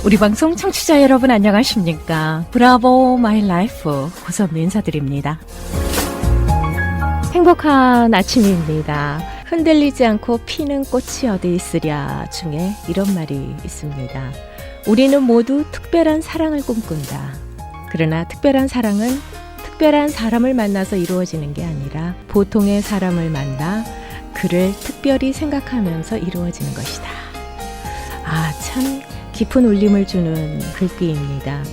우리 방송 청취자 여러분 안녕하십니까? 브라보 마이 라이프 고선미 인사드립니다. 행복한 아침입니다. 흔들리지 않고 피는 꽃이 어디 있으랴 중에 이런 말이 있습니다. 우리는 모두 특별한 사랑을 꿈꾼다. 그러나 특별한 사랑은 특별한 사람을 만나서 이루어지는 게 아니라 보통의 사람을 만나 그를 특별히 생각하면서 이루어지는 것이다. 참 깊은 울림을 주는 글귀입니다.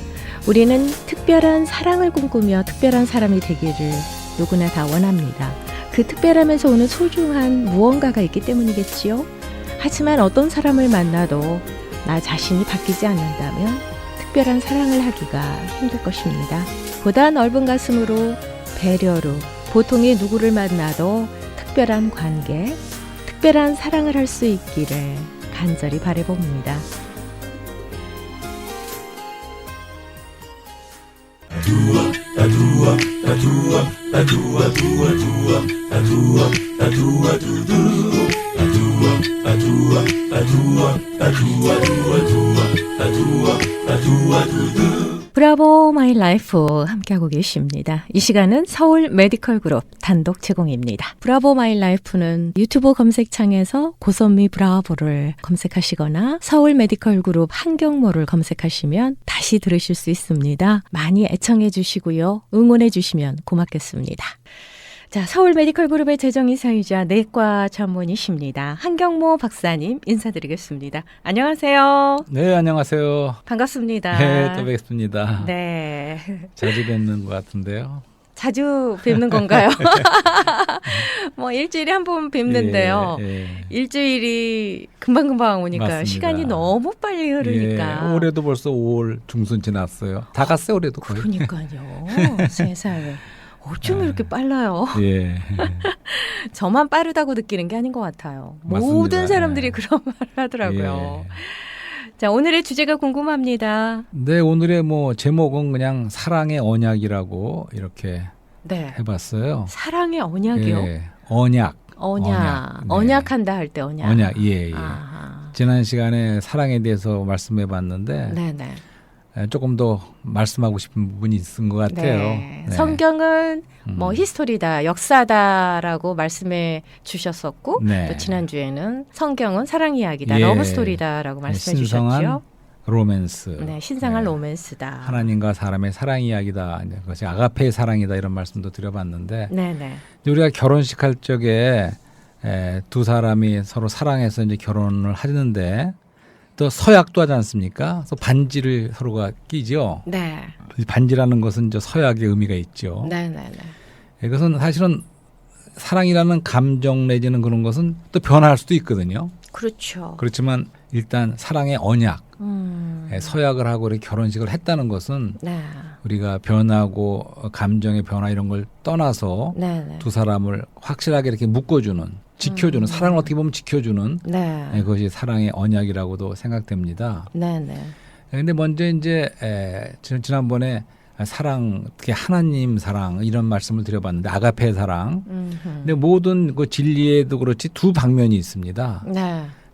우리는 특별한 사랑을 꿈꾸며 특별한 사람이 되기를 누구나 다 원합니다. 그 특별함에서 오는 소중한 무언가가 있기 때문이겠지요. 하지만 어떤 사람을 만나도 나 자신이 바뀌지 않는다면 특별한 사랑을 하기가 힘들 것입니다. 보다 넓은 가슴으로 배려로 보통의 누구를 만나도 특별한 관계, 특별한 사랑을 할 수 있기를 간절히 바라봅니다. 브라보 마이 라이프 함께하고 계십니다. 이 시간은 서울 메디컬 그룹 단독 제공입니다. 브라보 마이 라이프는 유튜브 검색창에서 고선미 브라보를 검색하시거나 서울 메디컬 그룹 한경모를 검색하시면 다시 들으실 수 있습니다. 많이 애청해 주시고요. 응원해 주시면 고맙겠습니다. 자, 서울 메디컬 그룹의 재정이사이자 내과 전문의십니다. 한경모 박사님 인사드리겠습니다. 안녕하세요. 네, 안녕하세요. 반갑습니다. 네, 또 뵙습니다. 네. 자주 뵙는 것 같은데요. 자주 뵙는 건가요? 뭐 일주일에 한 번 뵙는데요. 일주일이 금방금방 오니까 맞습니다. 시간이 너무 빨리 흐르니까. 올해도 벌써 5월 중순 지났어요. 다 갔어요, 올해도 거의. 그러니까요. 세상에. 어쩜 이렇게 빨라요? 예. 저만 빠르다고 느끼는 게 아닌 것 같아요. 맞습니다. 모든 사람들이 그런 말을 하더라고요. 자, 오늘의 주제가 궁금합니다. 네, 오늘의 제목은 그냥 사랑의 언약이라고 이렇게 해봤어요. 사랑의 언약이요? 예, 언약. 언약. 네. 언약한다 할 때 언약. 언약, 예. 아하. 지난 시간에 사랑에 대해서 말씀해봤는데 네네. 조금 더 말씀하고 싶은 부분이 있은 것 같아요. 네. 성경은 히스토리다, 역사다라고 말씀해 주셨었고 또 지난주에는 성경은 사랑 이야기다, 러브스토리다라고 말씀해 주셨죠. 로맨스. 네, 신성한 로맨스다. 하나님과 사람의 사랑 이야기다. 그것이 아가페의 사랑이다 이런 말씀도 드려봤는데 네네. 우리가 결혼식 할 적에 두 사람이 서로 사랑해서 이제 결혼을 하는데 또 서약도 하지 않습니까? 그래서 반지를 서로가 끼죠. 네. 반지라는 것은 이제 서약의 의미가 있죠. 네네네. 이것은 사실은 사랑이라는 감정 내지는 그런 것은 또 변화할 수도 있거든요. 그렇죠. 그렇지만 일단 사랑의 언약, 서약을 하고 이렇게 결혼식을 했다는 것은 우리가 변하고 감정의 변화 이런 걸 떠나서 두 사람을 확실하게 이렇게 묶어주는, 지켜주는, 사랑을 어떻게 보면 지켜주는 그것이 사랑의 언약이라고도 생각됩니다. 그런데 먼저 이제 지난번에 사랑, 특히 하나님 사랑 이런 말씀을 드려봤는데 아가페 사랑. 근데 모든 그 진리에도 그렇지 두 방면이 있습니다.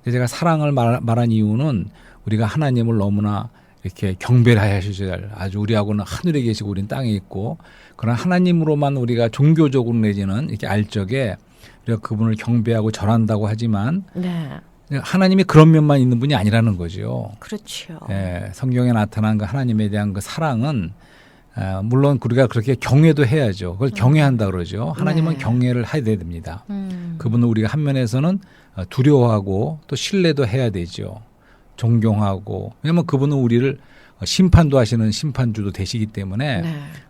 제가 사랑을 말한 이유는 우리가 하나님을 너무나 이렇게 경배하셔야 할, 아주 우리하고는 하늘에 계시고 우리는 땅에 있고 그런 하나님으로만 우리가 종교적으로 내지는 이렇게 알 적에 우리가 그분을 경배하고 절한다고 하지만 하나님이 그런 면만 있는 분이 아니라는 거죠. 그렇죠. 성경에 나타난 그 하나님에 대한 그 사랑은 물론 우리가 그렇게 경외도 해야죠. 그걸 경외한다 그러죠. 하나님은 경외를 해야 됩니다. 그분을 우리가 한 면에서는 두려워하고 또 신뢰도 해야 되죠. 존경하고. 왜냐하면 그분은 우리를 심판도 하시는 심판주도 되시기 때문에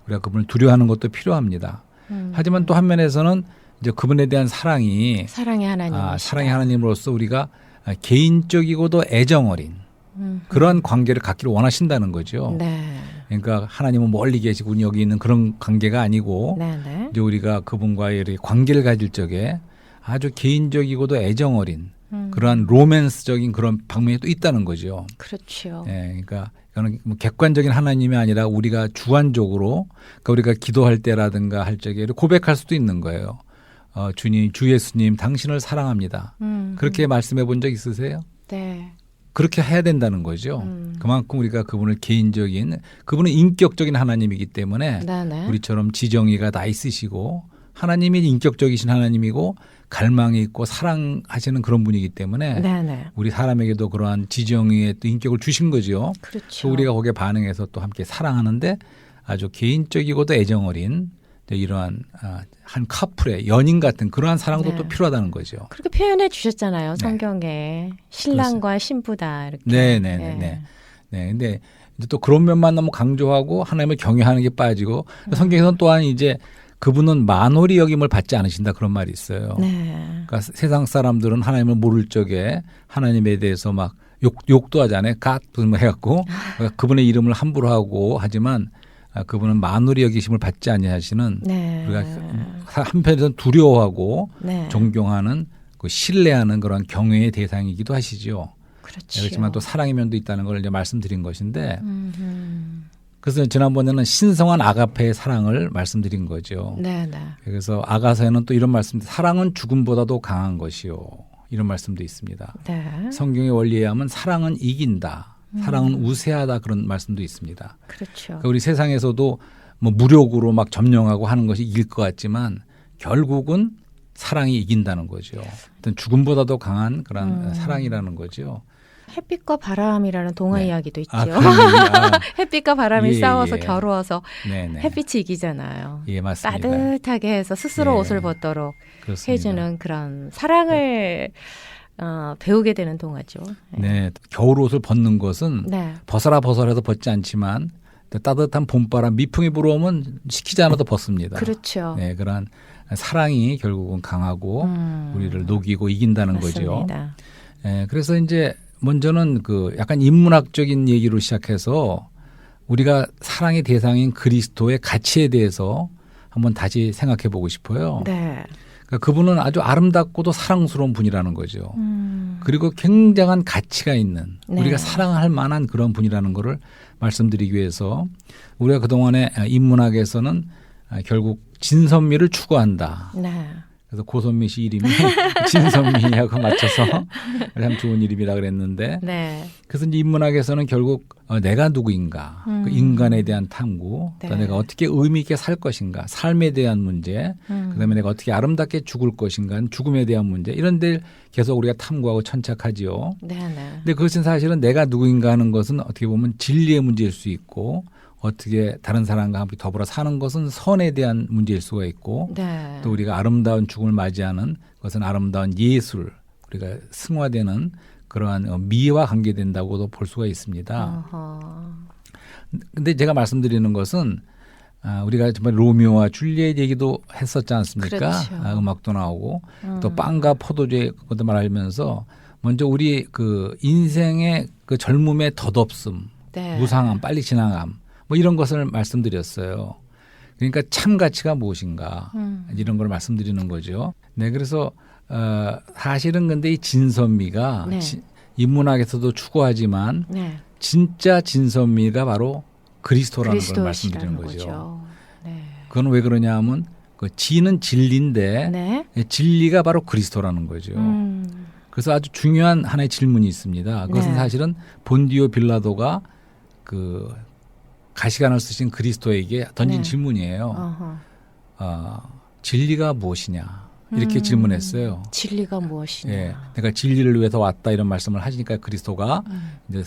우리가 그분을 두려워하는 것도 필요합니다. 하지만 또 한 면에서는 이제 그분에 대한 사랑이 사랑의 하나님, 사랑의 하나님으로서 우리가 개인적이고도 애정 어린 그런 관계를 갖기를 원하신다는 거죠. 그러니까 하나님은 멀리 계시고 여기 있는 그런 관계가 아니고 이제 우리가 그분과의 관계를 가질 적에 아주 개인적이고도 애정 어린 그러한 로맨스적인 그런 방면이 또 있다는 거죠. 그렇죠. 그러니까 이거는 객관적인 하나님이 아니라 우리가 주관적으로 그러니까 우리가 기도할 때라든가 할 적에 고백할 수도 있는 거예요. 주님, 주 예수님, 당신을 사랑합니다. 그렇게 말씀해 본 적 있으세요? 네. 그렇게 해야 된다는 거죠. 그만큼 우리가 그분은 인격적인 하나님이기 때문에 네네. 우리처럼 지정의가 다 있으시고 하나님이 인격적이신 하나님이고 갈망이 있고 사랑하시는 그런 분이기 때문에 네네. 우리 사람에게도 그러한 지정의의 또 인격을 주신 거죠. 그렇죠. 또 우리가 거기에 반응해서 또 함께 사랑하는데 아주 개인적이고도 애정어린 이러한 한 커플의 연인 같은 그러한 사랑도 네. 또 필요하다는 거죠. 그렇게 표현해 주셨잖아요. 성경에 신랑과 신부다 이렇게. 네네네. 네. 근데 이제 또 그런 면만 너무 강조하고 하나님을 경외하는 게 빠지고 성경에서는 또한 이제 그분은 만홀히 여김을 받지 않으신다 그런 말이 있어요. 네. 그러니까 세상 사람들은 하나님을 모를 적에 하나님에 대해서 막 욕도 하잖아요. 갓뭐 해갖고 그러니까 그분의 이름을 함부로 하고 하지만 그분은 만홀히 여기심을 받지 아니하시는 네. 우리가 한편에서는 두려워하고 네. 존경하는 그 신뢰하는 그런 경외의 대상이기도 하시죠. 그렇죠. 그렇지만 또 사랑의 면도 있다는 걸 이제 말씀드린 것인데 그래서 지난번에는 신성한 아가페의 사랑을 말씀드린 거죠. 네네. 그래서 아가서에는 또 이런 말씀, 사랑은 죽음보다도 강한 것이요. 이런 말씀도 있습니다. 네. 성경의 원리에 하면 사랑은 이긴다. 사랑은 우세하다 그런 말씀도 있습니다. 그렇죠. 그러니까 우리 세상에서도 뭐 무력으로 막 점령하고 하는 것이 이길 것 같지만 결국은 사랑이 이긴다는 거죠. 어떤 죽음보다도 강한 그런 사랑이라는 거죠. 햇빛과 바람이라는 동화 네. 이야기도 있죠. 햇빛과 바람이 싸워서 겨루어서 네네. 햇빛이 이기잖아요. 예, 맞습니다. 따뜻하게 해서 스스로 예. 옷을 벗도록 그렇습니다. 해주는 그런 사랑을 배우게 되는 동화죠. 네, 겨울 옷을 벗는 것은 네. 벗어라 해서 벗지 않지만 따뜻한 봄바람 미풍이 불어오면 시키지 않아도 벗습니다. 그렇죠. 네, 그런 사랑이 결국은 강하고 우리를 녹이고 이긴다는 거죠. 맞습니다. 네, 그래서 이제 먼저는 그 약간 인문학적인 얘기로 시작해서 우리가 사랑의 대상인 그리스도의 가치에 대해서 한번 다시 생각해 보고 싶어요. 네. 그러니까 그분은 아주 아름답고도 사랑스러운 분이라는 거죠. 그리고 굉장한 가치가 있는 네. 우리가 사랑할 만한 그런 분이라는 거를 말씀드리기 위해서 우리가 그동안에 인문학에서는 결국 진선미를 추구한다. 네. 그래서 고선미 씨 이름이 진선미하고 맞춰서 참 좋은 이름이라 그랬는데 네. 그래서 이제 인문학에서는 결국 내가 누구인가 그 인간에 대한 탐구 또 네. 내가 어떻게 의미 있게 살 것인가 삶에 대한 문제 그다음에 내가 어떻게 아름답게 죽을 것인가 죽음에 대한 문제 이런 데 계속 우리가 탐구하고 천착하지요. 네. 네. 근데 그것은 사실은 내가 누구인가 하는 것은 어떻게 보면 진리의 문제일 수 있고 어떻게 다른 사람과 함께 더불어 사는 것은 선에 대한 문제일 수가 있고 네. 또 우리가 아름다운 죽음을 맞이하는 것은 아름다운 예술 우리가 승화되는 그러한 미와 관계된다고도 볼 수가 있습니다. 그런데 제가 말씀드리는 것은 우리가 정말 로미오와 줄리엣 얘기도 했었지 않습니까? 그렇죠. 음악도 나오고 또 빵과 포도주의 것도 말하면서 먼저 우리 그 인생의 그 젊음의 덧없음, 네. 무상함, 빨리 지나감 뭐 이런 것을 말씀드렸어요. 그러니까 참 가치가 무엇인가 이런 걸 말씀드리는 거죠. 네, 그래서 사실은 근데 이 진선미가 네. 인문학에서도 추구하지만 네. 진짜 진선미가 바로 그리스도라는 걸 말씀드리는 거죠. 네. 그건 왜 그러냐 하면 그 지는 진리인데 네. 진리가 바로 그리스도라는 거죠. 그래서 아주 중요한 하나의 질문이 있습니다. 그것은 네. 사실은 본디오 빌라도가 그 가시관을 쓰신 그리스도에게 던진 네. 질문이에요. 진리가 무엇이냐 이렇게 질문했어요. 진리가 무엇이냐. 예, 내가 진리를 위해서 왔다 이런 말씀을 하시니까 그리스도가 이제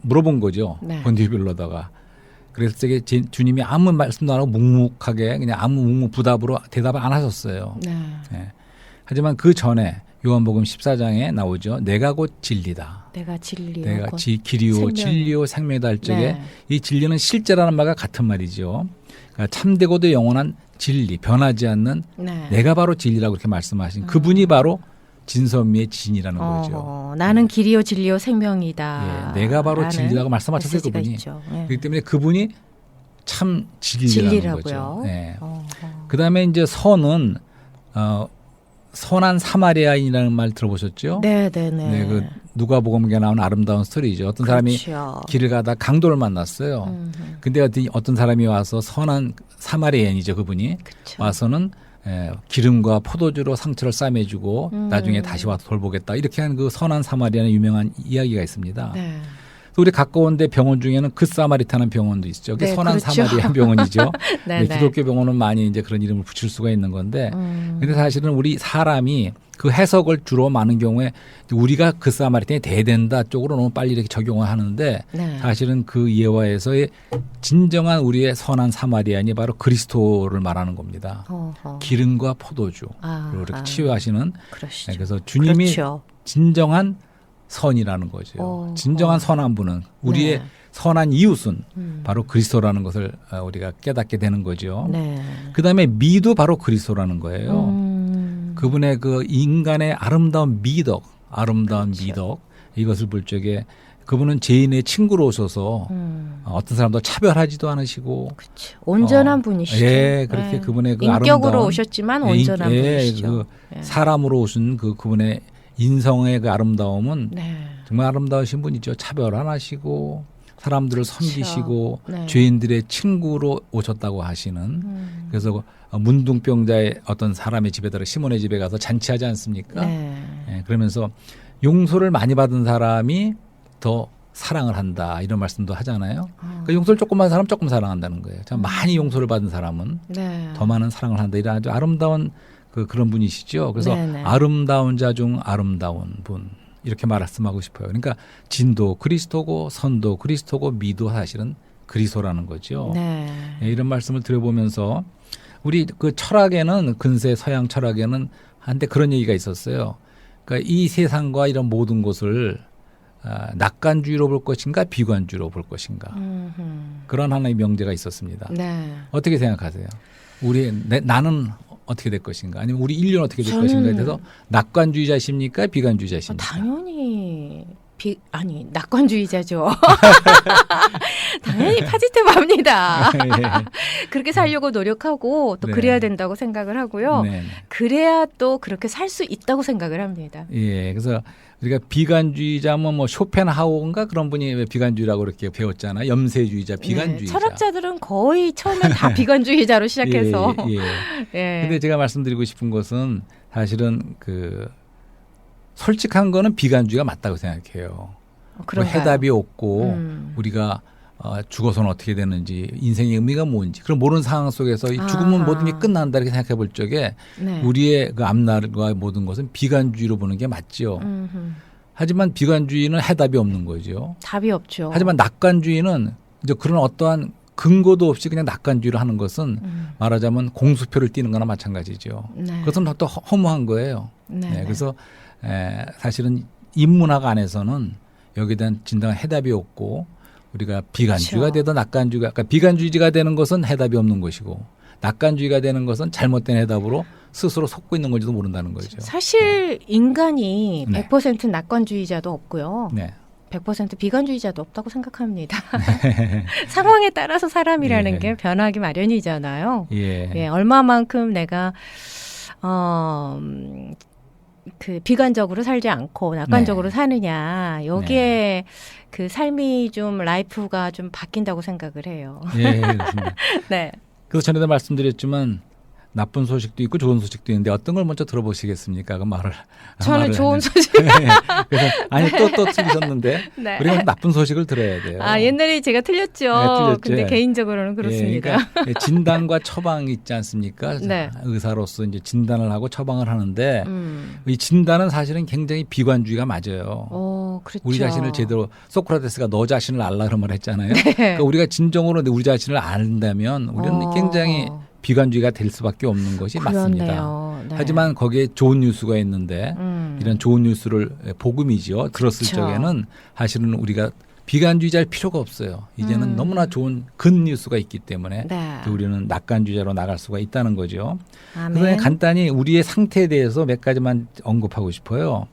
물어본 거죠. 네. 본디오 빌라도가. 그래서 되게 주님이 아무 말씀도 안 하고 묵묵하게 그냥 아무 묵묵부답으로 대답을 안 하셨어요. 네. 예. 하지만 그 전에 요한복음 14장에 나오죠. 내가 곧 진리다. 내가 진리요. 내가 길이요 진리요 생명이다 할 적에 네. 이 진리는 실제라는 말과 같은 말이죠. 그러니까 참되고도 영원한 진리, 변하지 않는 네. 내가 바로 진리라고 이렇게 말씀하신 그분이 바로 진선미의 진이라는 거죠. 나는 길이요 진리요 생명이다. 예, 내가 바로 진리라고 말씀하셨어요. 메시지가 그분이. 있죠. 네. 그렇기 때문에 그분이 참 진리라는 거죠. 네. 그다음에 이제 선은 선한 사마리아인이라는 말 들어보셨죠? 네네네. 네, 그 누가복음에 나온 아름다운 스토리죠. 어떤 사람이 그렇죠. 길을 가다 강도를 만났어요. 근데 어떤 사람이 와서 선한 사마리아인이죠, 그분이. 그쵸. 와서는 기름과 포도주로 상처를 싸매주고 나중에 다시 와서 돌보겠다. 이렇게 한 그 선한 사마리아의 유명한 이야기가 있습니다. 네. 우리 가까운데 병원 중에는 그 사마리타는 병원도 있죠. 그게 네, 선한 그렇죠. 사마리아 병원이죠. 네, 네. 기독교 병원은 많이 이제 그런 이름을 붙일 수가 있는 건데, 근데 사실은 우리 사람이 그 해석을 주로 많은 경우에 우리가 그 사마리타에 대된다 쪽으로 너무 빨리 이렇게 적용을 하는데, 네. 사실은 그 예화에서의 진정한 우리의 선한 사마리아인이 바로 그리스도를 말하는 겁니다. 어허. 기름과 포도주 아, 이렇게 치유하시는. 그러시죠. 그래서 주님이 그렇죠. 진정한 선이라는 거죠. 진정한 선한 분은 우리의 네. 선한 이웃은 바로 그리스도라는 것을 우리가 깨닫게 되는 거죠. 네. 그다음에 미도 바로 그리스도라는 거예요. 그분의 그 인간의 아름다운 미덕, 아름다운 그렇죠. 미덕 이것을 볼 적에 그분은 죄인의 친구로 오셔서 어떤 사람도 차별하지도 않으시고 그렇죠. 온전한 분이시죠. 예, 그렇게 네. 그분의 그 인격으로 아름다운 오셨지만 온전한 분이시죠. 그 예. 사람으로 오신 그분의 인성의 그 아름다움은 네. 정말 아름다우신 분이죠. 차별 안 하시고 사람들을 섬기시고 네. 죄인들의 친구로 오셨다고 하시는. 그래서 문둥병자의 어떤 사람의 집에다가 시몬의 집에 가서 잔치하지 않습니까? 네. 예, 그러면서 용서를 많이 받은 사람이 더 사랑을 한다 이런 말씀도 하잖아요. 그러니까 용서를 조금 받은 사람 조금 사랑한다는 거예요. 참 많이 용서를 받은 사람은 네. 더 많은 사랑을 한다. 이런 아주 아름다운 그런 분이시죠. 그래서 네네. 아름다운 자 중 아름다운 분 이렇게 말씀하고 싶어요. 그러니까 진도 그리스도고 선도 그리스도고 미도 사실은 그리스도라는 거죠. 네. 예, 이런 말씀을 들어보면서 우리 그 철학에는 근세 서양 철학에는 한때 그런 얘기가 있었어요. 그러니까 이 세상과 이런 모든 것을 낙관주의로 볼 것인가 비관주의로 볼 것인가 그런 하나의 명제가 있었습니다. 네. 어떻게 생각하세요? 나는 어떻게 될 것인가? 아니면 우리 인류는 어떻게 될 것인가에 대해서 낙관주의자십니까? 비관주의자십니까? 당연히 낙관주의자죠. 당연히 파지티브합니다. 그렇게 살려고 노력하고 또 네. 그래야 된다고 생각을 하고요. 네. 그래야 또 그렇게 살 수 있다고 생각을 합니다. 예, 그래서 우리가 비관주의자면 뭐 쇼펜하우어인가 그런 분이 왜 비관주의라고 그렇게 배웠잖아요. 염세주의자, 비관주의자. 네, 철학자들은 거의 처음엔 다 비관주의자로 시작해서. 예, 예. 예. 근데 제가 말씀드리고 싶은 것은 사실은 솔직한 거는 비관주의가 맞다고 생각해요. 뭐 그런가요? 해답이 없고 우리가 죽어서는 어떻게 되는지 인생의 의미가 뭔지 그런 모르는 상황 속에서 이 죽으면 모든 게 끝난다 이렇게 생각해 볼 적에 네. 우리의 그 앞날과 모든 것은 비관주의로 보는 게 맞죠. 하지만 비관주의는 해답이 없는 거죠. 답이 없죠. 하지만 낙관주의는 이제 그런 어떠한 근거도 없이 그냥 낙관주의를 하는 것은 말하자면 공수표를 띄는 거나 마찬가지죠. 네. 그것은 또 허무한 거예요. 네, 네, 네. 그래서 사실은 인문학 안에서는 여기에 대한 진정한 해답이 없고 우리가 비관주의가 그렇죠. 되든 낙관주의가 그러니까 비관주의가 되는 것은 해답이 없는 것이고 낙관주의가 되는 것은 잘못된 해답으로 스스로 속고 있는 건지도 모른다는 거죠. 사실 인간이 네. 100% 낙관주의자도 없고요. 네. 100% 비관주의자도 없다고 생각합니다. 상황에 따라서 사람이라는 예. 게 변하기 마련이잖아요. 예. 예, 얼마만큼 내가 그 비관적으로 살지 않고 낙관적으로 네. 사느냐 여기에 그 삶이 좀 라이프가 좀 바뀐다고 생각을 해요. 예, 그렇습니다. 네. 그래서 전에도 말씀드렸지만 나쁜 소식도 있고 좋은 소식도 있는데 어떤 걸 먼저 들어보시겠습니까? 그 말을 저는 좋은 소식. 그래서 아니 또 틀리셨는데 네. 우리가 나쁜 소식을 들어야 돼요. 옛날에 제가 틀렸죠. 네, 틀렸죠. 근데 개인적으로는 그렇습니다. 예, 그러니까 진단과 처방이 있지 않습니까? 네. 의사로서 이제 진단을 하고 처방을 하는데 이 진단은 사실은 굉장히 비관주의가 맞아요. 그렇죠. 우리 자신을 제대로 소크라테스가 너 자신을 알라 그런 말 했잖아요. 네. 그러니까 우리가 진정으로 우리 자신을 안다면 우리는 굉장히 비관주의가 될 수밖에 없는 것이 맞습니다. 그렇네요. 네. 하지만 거기에 좋은 뉴스가 있는데 이런 좋은 뉴스를 복음이죠. 들었을 그쵸. 적에는 사실은 우리가 비관주의자일 필요가 없어요. 이제는 너무나 좋은 근 뉴스가 있기 때문에 네. 또 우리는 낙관주의자로 나갈 수가 있다는 거죠. 아멘. 그래서 간단히 우리의 상태에 대해서 몇 가지만 언급하고 싶어요.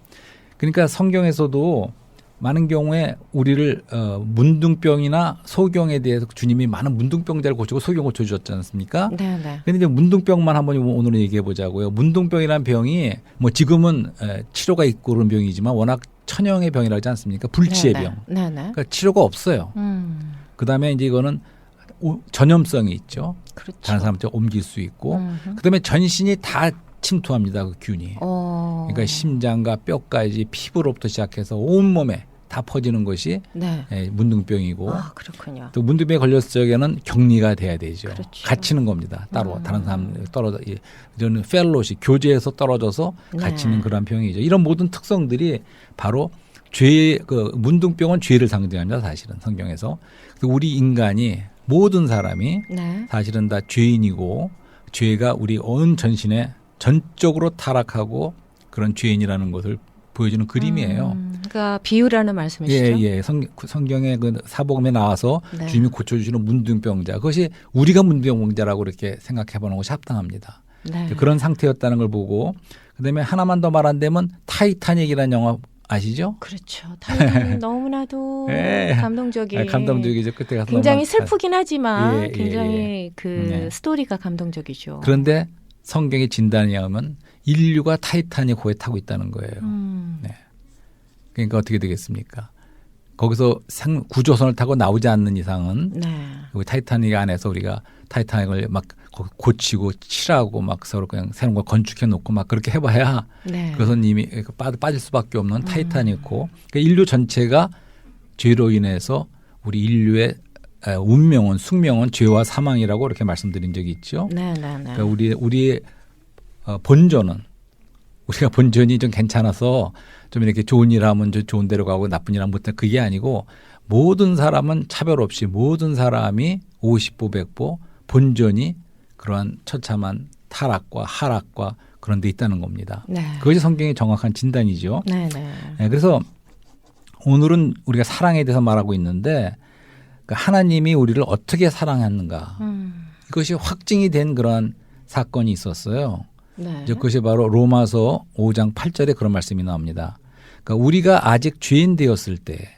그러니까 성경에서도 많은 경우에 우리를 문둥병이나 소경에 대해서 주님이 많은 문둥병자를 고치고 소경 고쳐주셨지 않습니까? 네. 근데 이제 문둥병만 한번 오늘은 얘기해 보자고요. 문둥병이라는 병이 뭐 지금은 치료가 있고 그런 병이지만 워낙 천형의 병이라고 하지 않습니까? 불치의 병. 네네. 그러니까 치료가 없어요. 그다음에 이제 이거는 전염성이 있죠. 그렇죠. 다른 사람한테 옮길 수 있고 그다음에 전신이 다 침투합니다. 그 균이. 그러니까 심장과 뼈까지 피부로부터 시작해서 온몸에 다 퍼지는 것이 네. 문둥병이고 그렇군요. 또 문둥병에 걸렸을 적에는 격리가 돼야 되죠. 그렇죠. 갇히는 겁니다. 따로 다른 사람 떨어져 이런 펠로시 교제에서 떨어져서 갇히는 네. 그런 병이죠. 이런 모든 특성들이 바로 죄 그 문둥병은 죄를 상징합니다. 사실은 성경에서 우리 인간이 모든 사람이 네. 사실은 다 죄인이고 죄가 우리 온 전신에 전적으로 타락하고 그런 죄인이라는 것을 보여주는 그림이에요. 그러니까 비유라는 말씀이시죠? 예. 성경의 그 사복음에 나와서 네. 주님이 고쳐주시는 문둥병자. 그것이 우리가 문둥병자라고 이렇게 생각해보는 것이 합당합니다. 네. 그런 상태였다는 걸 보고 그다음에 하나만 더 말한다면 타이타닉이라는 영화 아시죠? 그렇죠. 타이타닉 너무나도 예. 감동적인. 감동적이죠. 끝에 가서 굉장히 슬프긴 하지만 예. 굉장히 그 네. 스토리가 감동적이죠. 그런데 성경의 진단에 의하면 인류가 타이타닉 호에 타고 있다는 거예요. 네. 그러니까 어떻게 되겠습니까? 거기서 구조선을 타고 나오지 않는 이상은 네. 여기 타이타닉 안에서 우리가 타이타닉을 막 고치고 칠하고 막 서로 그냥 새로운 걸 건축해 놓고 막 그렇게 해봐야 네. 그것은 이미 빠질 수밖에 없는 타이타닉호. 그러니까 인류 전체가 죄로 인해서 우리 인류의 운명은 숙명은 죄와 사망이라고 이렇게 말씀드린 적이 있죠. 네. 그러니까 우리의 본전은 우리가 본전이 좀 괜찮아서 좀 이렇게 좋은 일 하면 좋은 데로 가고 나쁜 일 하면 못해 그게 아니고 모든 사람은 차별 없이 모든 사람이 50보 100보 본전이 그러한 처참한 타락과 하락과 그런 데 있다는 겁니다. 네. 그것이 성경의 정확한 진단이죠. 네. 네, 그래서 오늘은 우리가 사랑에 대해서 말하고 있는데 하나님이 우리를 어떻게 사랑했는가 이것이 확증이 된 그러한 사건이 있었어요. 네. 그것이 바로 로마서 5장 8절에 그런 말씀이 나옵니다. 그러니까 우리가 아직 죄인 되었을 때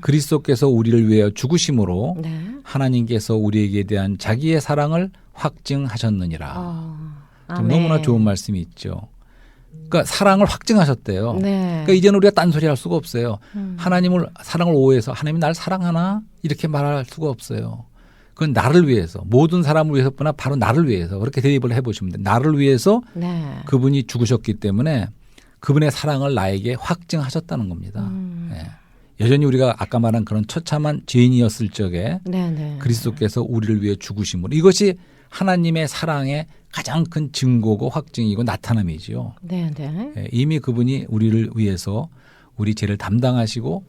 그리스도께서 우리를 위하여 죽으심으로 네. 하나님께서 우리에게 대한 자기의 사랑을 확증하셨느니라. 좀 아멘. 너무나 좋은 말씀이 있죠. 그러니까 사랑을 확증하셨대요. 네. 그러니까 이제는 우리가 딴소리 할 수가 없어요. 하나님을 사랑을 오해해서 하나님이 나를 사랑하나 이렇게 말할 수가 없어요. 그건 나를 위해서 모든 사람을 위해서뿐만 바로 나를 위해서 그렇게 대입을 해보시면 돼요. 나를 위해서 네. 그분이 죽으셨기 때문에 그분의 사랑을 나에게 확증하셨다는 겁니다. 네. 여전히 우리가 아까 말한 그런 처참한 죄인이었을 적에 네. 그리스도께서 우리를 위해 죽으심으로 이것이 하나님의 사랑의 가장 큰 증거고 확증이고 나타남이지요. 네. 예, 이미 그분이 우리를 위해서 우리 죄를 담당하시고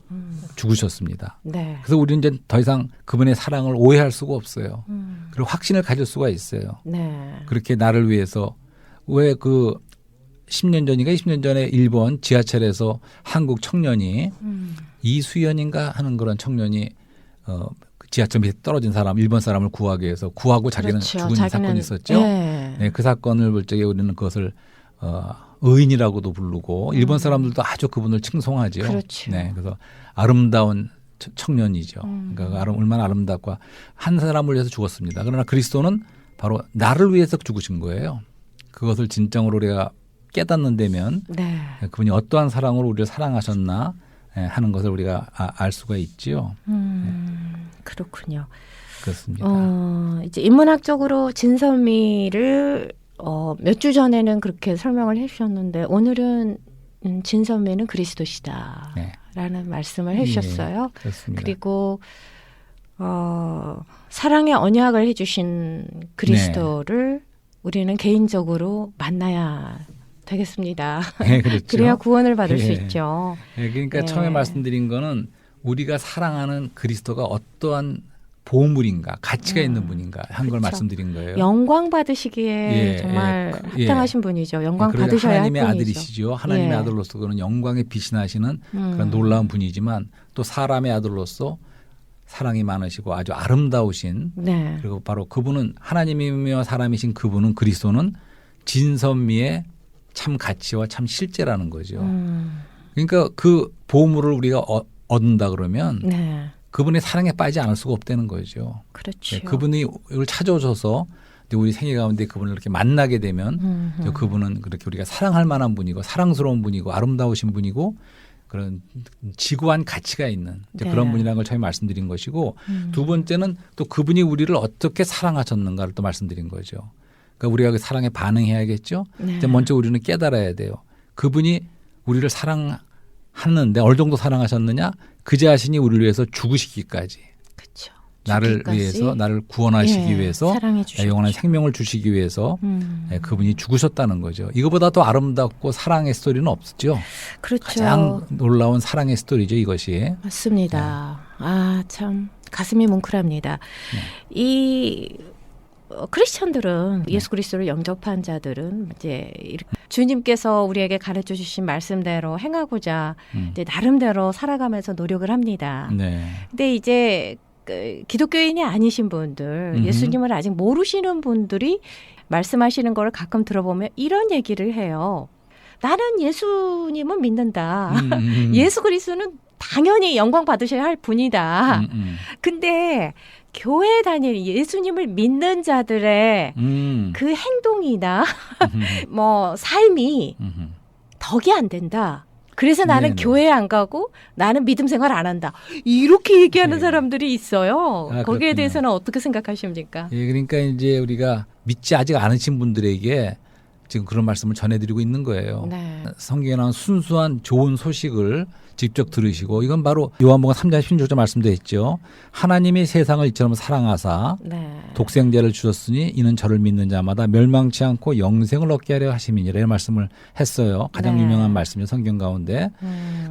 죽으셨습니다. 네. 그래서 우리는 이제 더 이상 그분의 사랑을 오해할 수가 없어요. 그리고 확신을 가질 수가 있어요. 네. 그렇게 나를 위해서 왜 그 10년 전인가 20년 전에 일본 지하철에서 한국 청년이 이수연인가 하는 그런 청년이 지하철 밑에 떨어진 사람 일본 사람을 구하기 위해서 구하고 자기는 그렇죠. 죽은 사건이 있었죠. 네. 네, 그 사건을 볼 적에 우리는 그것을 의인이라고도 부르고 일본 사람들도 아주 그분을 칭송하죠. 그렇죠. 네, 그래서 아름다운 청년이죠. 그러니까 얼마나 아름답고 한 사람을 위해서 죽었습니다. 그러나 그리스도는 바로 나를 위해서 죽으신 거예요. 그것을 진정으로 우리가 깨닫는 데면 네. 그분이 어떠한 사랑으로 우리를 사랑하셨나 하는 것을 우리가 알 수가 있지요. 그렇군요. 그렇습니다. 이제 인문학적으로 진선미를 몇 주 전에는 그렇게 설명을 해주셨는데 오늘은 진선미는 그리스도시다라는 말씀을 해주셨어요. 그렇습니다. 그리고 사랑의 언약을 해주신 그리스도를 우리는 개인적으로 만나야 되겠습니다. 네, 그렇죠. 그래야 구원을 받을 수 예. 있죠. 네, 그러니까 네. 처음에 말씀드린 거는 우리가 사랑하는 그리스도가 어떠한 보물인가, 가치가 있는 분인가 한 걸 그렇죠. 말씀드린 거예요. 영광 받으시기에 예, 정말 예. 합당하신 분이죠. 영광 그러니까 받으셔야 할 하나님의 분이죠. 아들이시죠. 하나님의 예. 아들로서 그는 영광의 빛이 나시는 그런 놀라운 분이지만 또 사람의 아들로서 사랑이 많으시고 아주 아름다우신 네. 그리고 바로 그분은 하나님이며 사람이신 그분은 그리스도는 진선미의 참 가치와 참 실제라는 거죠. 그러니까 그 보물을 우리가 얻는다 그러면 네. 그분의 사랑에 빠지지 않을 수가 없다는 거죠. 그렇죠. 네, 그분이 이걸 찾아오셔서 우리 생애 가운데 그분을 이렇게 만나게 되면 그분은 그렇게 우리가 사랑할 만한 분이고 사랑스러운 분이고 아름다우신 분이고 그런 지구한 가치가 있는 네. 그런 분이라는 걸 처음에 말씀드린 것이고 두 번째는 또 그분이 우리를 어떻게 사랑하셨는가를 또 말씀드린 거죠. 그러니까 우리가 그 사랑에 반응해야겠죠. 네. 이제 먼저 우리는 깨달아야 돼요. 그분이 우리를 사랑하는데 어느 정도 사랑하셨느냐? 그 자신이 우리를 위해서 죽으시기까지. 그렇죠. 나를 죽기까지. 위해서 나를 구원하시기 예, 위해서 사랑해 주셨죠. 영원한 생명을 주시기 위해서 그분이 죽으셨다는 거죠. 이거보다 더 아름답고 사랑의 스토리는 없죠. 그렇죠. 가장 놀라운 사랑의 스토리죠, 이것이. 맞습니다. 아, 참 가슴이 뭉클합니다. 이 크리스천들은 예수 그리스도를 영접한 자들은 이제 이렇게 주님께서 우리에게 가르쳐 주신 말씀대로 행하고자 이제 나름대로 살아가면서 노력을 합니다. 네. 근데 이제 그 기독교인이 아니신 분들, 예수님을 아직 모르시는 분들이 말씀하시는 걸 가끔 들어보면 이런 얘기를 해요. 나는 예수님은 믿는다. 예수 그리스도는 당연히 영광 받으셔야 할 분이다. 근데 교회 다니는 예수님을 믿는 자들의 그 행동이나 뭐 삶이 덕이 안 된다. 그래서 나는 네네. 교회 안 가고 나는 믿음 생활 안 한다. 이렇게 얘기하는 네. 사람들이 있어요. 아, 거기에 그렇군요. 대해서는 어떻게 생각하십니까? 예, 그러니까 이제 우리가 믿지 아직 않으신 분들에게 지금 그런 말씀을 전해드리고 있는 거예요. 네. 성경에 나온 순수한 좋은 소식을 직접 들으시고 이건 바로 요한복음 3장 16절 말씀되어 있죠. 하나님이 세상을 이처럼 사랑하사 네. 독생자를 주셨으니 이는 저를 믿는 자마다 멸망치 않고 영생을 얻게 하려 하심이니라 이런 말씀을 했어요. 가장 네. 유명한 말씀이죠. 성경 가운데.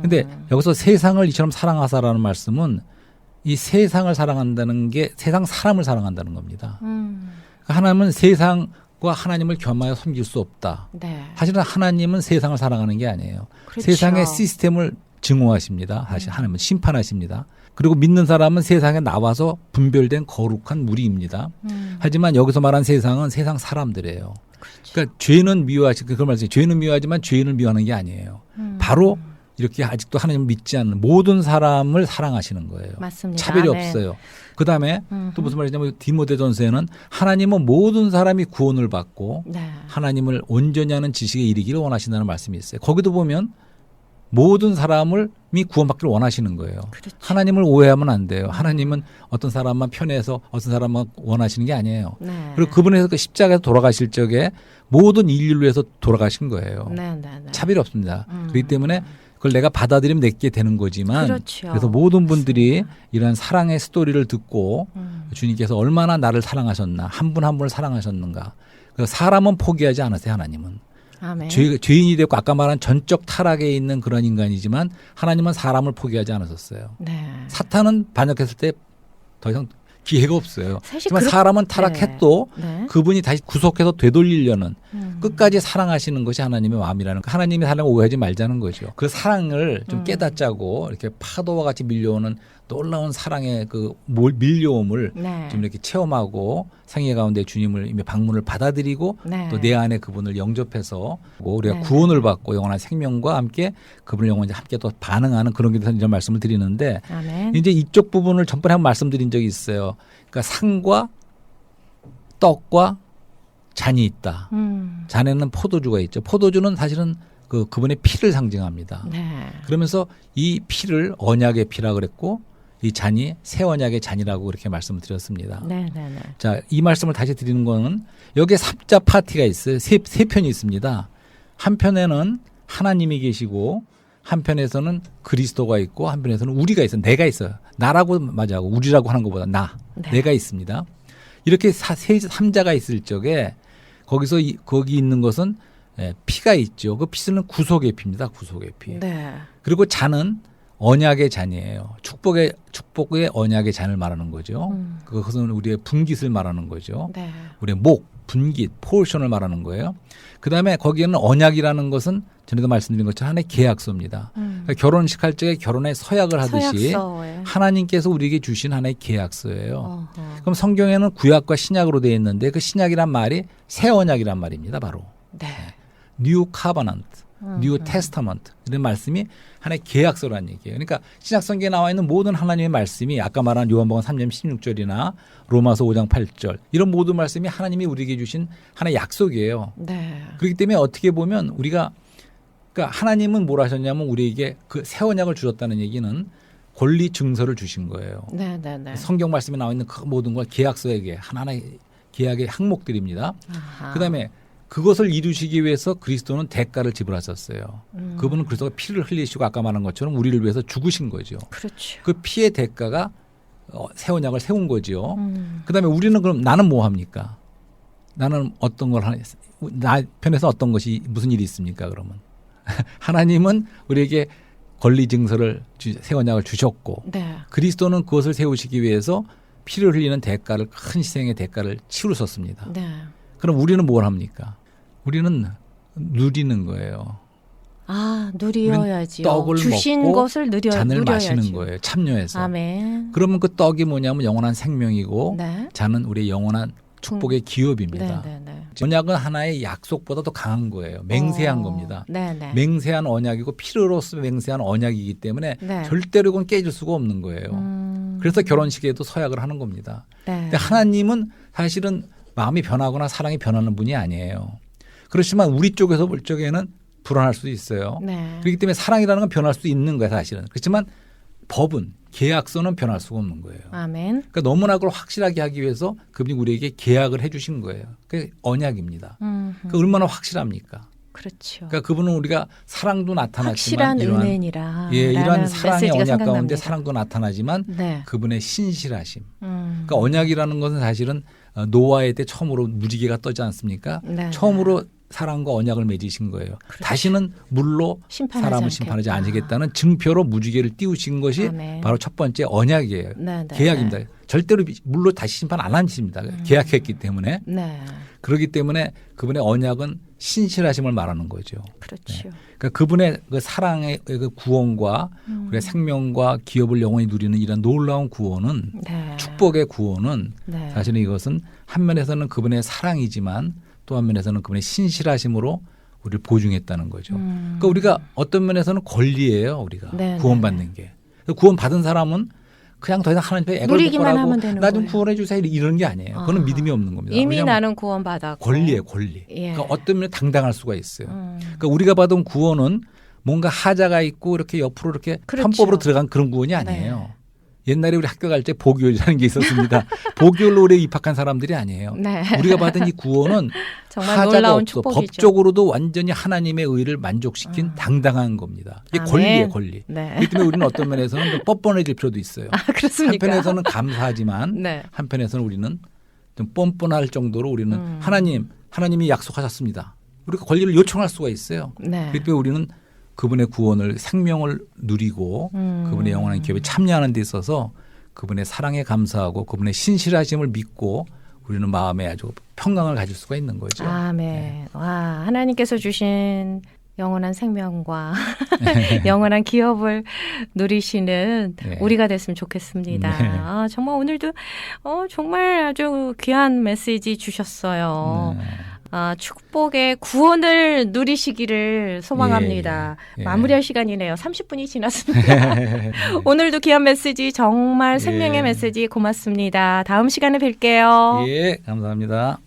근데 여기서 세상을 이처럼 사랑하사라는 말씀은 이 세상을 사랑한다는 게 세상 사람을 사랑한다는 겁니다. 그러니까 하나님은 세상과 하나님을 겸하여 섬길 수 없다. 네. 사실은 하나님은 세상을 사랑하는 게 아니에요. 그렇죠. 세상의 시스템을 증오하십니다. 사실 하나님은 심판하십니다. 그리고 믿는 사람은 세상에 나와서 분별된 거룩한 무리입니다. 하지만 여기서 말한 세상은 세상 사람들이에요. 그렇죠. 그러니까 죄는 미워하시 그런 말씀이에요. 죄는 미워하지만 죄인을 미워하는 게 아니에요. 바로 이렇게 아직도 하나님을 믿지 않는 모든 사람을 사랑하시는 거예요. 맞습니다. 차별이 네. 없어요. 그다음에 또 무슨 말이냐면 디모데전서에는 하나님은 모든 사람이 구원을 받고 네. 하나님을 온전히 하는 지식에 이르기를 원하신다는 말씀이 있어요. 거기도 보면 모든 사람을 구원받기를 원하시는 거예요. 그렇죠. 하나님을 오해하면 안 돼요. 하나님은 어떤 사람만 편해서 어떤 사람만 원하시는 게 아니에요. 네. 그리고 그분에서 그 십자가에서 돌아가실 적에 모든 인류를 위해서 돌아가신 거예요. 네, 네, 네. 차별이 없습니다. 그렇기 때문에 그걸 내가 받아들이면 내게 되는 거지만 그렇죠. 그래서 모든 분들이 이런 사랑의 스토리를 듣고 주님께서 얼마나 나를 사랑하셨나 한 분 한 분을 사랑하셨는가. 그래서 사람은 포기하지 않으세요. 하나님은. 아멘. 죄인이 되고 아까 말한 전적 타락에 있는 그런 인간이지만 하나님은 사람을 포기하지 않으셨어요. 네. 사탄은 반역했을 때 더 이상 기회가 없어요. 사실 하지만 사람은 네. 타락해도 네. 그분이 다시 구속해서 되돌리려는 끝까지 사랑하시는 것이 하나님의 마음이라는 거. 하나님의 사랑을 오해하지 말자는 거죠. 그 사랑을 좀 깨닫자고 이렇게 파도와 같이 밀려오는 놀라운 사랑의 그 밀려옴을 네. 좀 이렇게 체험하고 생애 가운데 주님을 이미 방문을 받아들이고 네. 또 내 안에 그분을 영접해서 우리가 네. 구원을 받고 영원한 생명과 함께 그분을 영원히 함께 또 반응하는 그런 게 대해서 이런 말씀을 드리는데 아멘. 이제 이쪽 부분을 전번에 한번 말씀드린 적이 있어요. 그러니까 상과 떡과 잔이 있다. 잔에는 포도주가 있죠. 포도주는 사실은 그분의 피를 상징합니다. 네. 그러면서 이 피를 언약의 피라 그랬고 이 잔이 새 언약의 잔이라고 그렇게 말씀을 드렸습니다. 네, 네, 네. 자, 이 말씀을 다시 드리는 거는 여기에 삽자 파티가 있어요. 세 편이 있습니다. 한편에는 하나님이 계시고 한편에서는 그리스도가 있고 한편에서는 우리가 있어요. 내가 있어요. 나라고 맞아하고 우리라고 하는 것보다 네. 내가 있습니다. 이렇게 삼자가 있을 적에 거기서 거기 있는 것은 피가 있죠. 그 피는 구속의 피입니다. 구속의 피. 네. 그리고 잔은 언약의 잔이에요. 축복의 언약의 잔을 말하는 거죠. 그것은 우리의 분깃을 말하는 거죠. 네. 우리의 목, 분깃, 포션을 말하는 거예요. 그다음에 거기에는 언약이라는 것은 전에도 말씀드린 것처럼 하나의 계약서입니다. 그러니까 결혼식 할 적에 결혼의 서약을 하듯이 서약서에. 하나님께서 우리에게 주신 하나의 계약서예요. 어허. 그럼 성경에는 구약과 신약으로 되어 있는데 그 신약이란 말이 새 언약이란 말입니다. 바로. 네. New Covenant, New Testament 이런 말씀이 하나의 계약서라는 얘기예요. 그러니까 신약 성경에 나와 있는 모든 하나님의 말씀이 아까 말한 요한복음 3장 16절이나 로마서 5장 8절 이런 모든 말씀이 하나님이 우리에게 주신 하나의 약속이에요. 네. 그렇기 때문에 어떻게 보면 우리가 그러니까 하나님은 뭘 하셨냐면 우리에게 그 새 언약을 주셨다는 얘기는 권리 증서를 주신 거예요. 성경 말씀에 나와 있는 그 모든 걸 계약서에게 하나하나의 계약의 항목들입니다. 그다음에 그것을 이루시기 위해서 그리스도는 대가를 지불하셨어요. 그분은 그리스도가 피를 흘리시고 아까 말한 것처럼 우리를 위해서 죽으신 거죠. 그렇죠. 그 피의 대가가 새 언약을 세운 거죠. 그다음에 우리는 그럼 나는 뭐 합니까? 나는 어떤 걸 나 편에서 어떤 것이 무슨 일이 있습니까? 그러면 하나님은 우리에게 권리 증서를 새 언약을 주셨고 그리스도는 그것을 세우시기 위해서 피를 흘리는 대가를 큰 희생의 대가를 치르셨습니다. 그럼 우리는 뭘 합니까? 우리는 누리는 거예요. 누려야지요. 떡을 주신 먹고 것을 잔을 누려야지. 마시는 거예요. 참여해서. 아멘. 그러면 그 떡이 뭐냐면 영원한 생명이고 잔은 우리의 영원한 축복의 기업입니다. 언약은 하나의 약속보다 더 강한 거예요. 맹세한 겁니다. 맹세한 언약이고 피로서 맹세한 언약이기 때문에 절대로 이건 깨질 수가 없는 거예요. 그래서 결혼식에도 서약을 하는 겁니다. 근데 하나님은 사실은 마음이 변하거나 사랑이 변하는 분이 아니에요. 그렇지만 우리 쪽에서 볼 적에는 불안할 수도 있어요. 그렇기 때문에 사랑이라는 건 변할 수도 있는 거예요, 사실은. 그렇지만 법은 계약서는 변할 수가 없는 거예요. 아멘. 그러니까 너무나 그걸 확실하게 하기 위해서 그분이 우리에게 계약을 해주신 거예요. 그게 언약입니다. 그러니까 얼마나 확실합니까? 그렇죠. 그러니까 그분은 우리가 사랑도 나타났지만 확실한 은혜니라. 이러한 사랑의 언약 생각납니다. 가운데 사랑도 나타나지만 그분의 신실하심. 그러니까 언약이라는 것은 사실은 노아의 때 처음으로 무지개가 떠지 않습니까? 처음으로 사랑과 언약을 맺으신 거예요. 그렇죠. 다시는 물로 사람을 심판하지 않으겠다는 증표로 무지개를 띄우신 것이 바로 첫 번째 언약이에요. 계약입니다. 절대로 물로 다시 심판 안 하십니다. 계약했기 때문에. 그렇기 때문에 그분의 언약은 신실하심을 말하는 거죠. 그렇죠. 그러니까 그분의 그 사랑의 그 구원과 우리의 생명과 기업을 영원히 누리는 이런 놀라운 구원은 축복의 구원은 사실은 이것은 한 면에서는 그분의 사랑이지만 또 한 면에서는 그분의 신실하심으로 우리를 보증했다는 거죠. 그러니까 우리가 어떤 면에서는 권리예요. 우리가 구원받는 게. 구원받은 사람은 그냥 더 이상 하나님 앞에 누리기만 하면 되는 나 좀 거예요. 구원해 주세요 이런 게 아니에요. 그거는 믿음이 없는 겁니다. 이미 나는 구원받았고. 권리예요. 권리. 그러니까 어떤 면에 당당할 수가 있어요. 그러니까 우리가 받은 구원은 뭔가 하자가 있고 이렇게 옆으로 이렇게 편법으로 들어간 그런 구원이 아니에요. 옛날에 우리 학교 갈 때 보교라는 게 있었습니다. 보교로 우리 입학한 사람들이 아니에요. 우리가 받은 이 구원은 정말 하자가 없어 축복이죠. 법적으로도 완전히 하나님의 의를 만족시킨 당당한 겁니다. 이게 권리예요. 권리. 그렇기 때문에 우리는 어떤 면에서는 좀 뻔뻔해질 필요도 있어요. 그렇습니까? 한편에서는 감사하지만 한편에서는 우리는 좀 뻔뻔할 정도로 우리는 하나님이 약속하셨습니다. 우리가 권리를 요청할 수가 있어요. 그렇기 때문에 우리는 그분의 구원을 생명을 누리고 그분의 영원한 기업에 참여하는 데 있어서 그분의 사랑에 감사하고 그분의 신실하심을 믿고 우리는 마음에 아주 평강을 가질 수가 있는 거죠. 아멘. 와, 하나님께서 주신 영원한 생명과 영원한 기업을 누리시는 우리가 됐으면 좋겠습니다. 정말 오늘도 정말 아주 귀한 메시지 주셨어요. 축복의 구원을 누리시기를 소망합니다. 마무리할 시간이네요. 30분이 지났습니다. 오늘도 귀한 메시지 정말 생명의 메시지 고맙습니다. 다음 시간에 뵐게요. 감사합니다.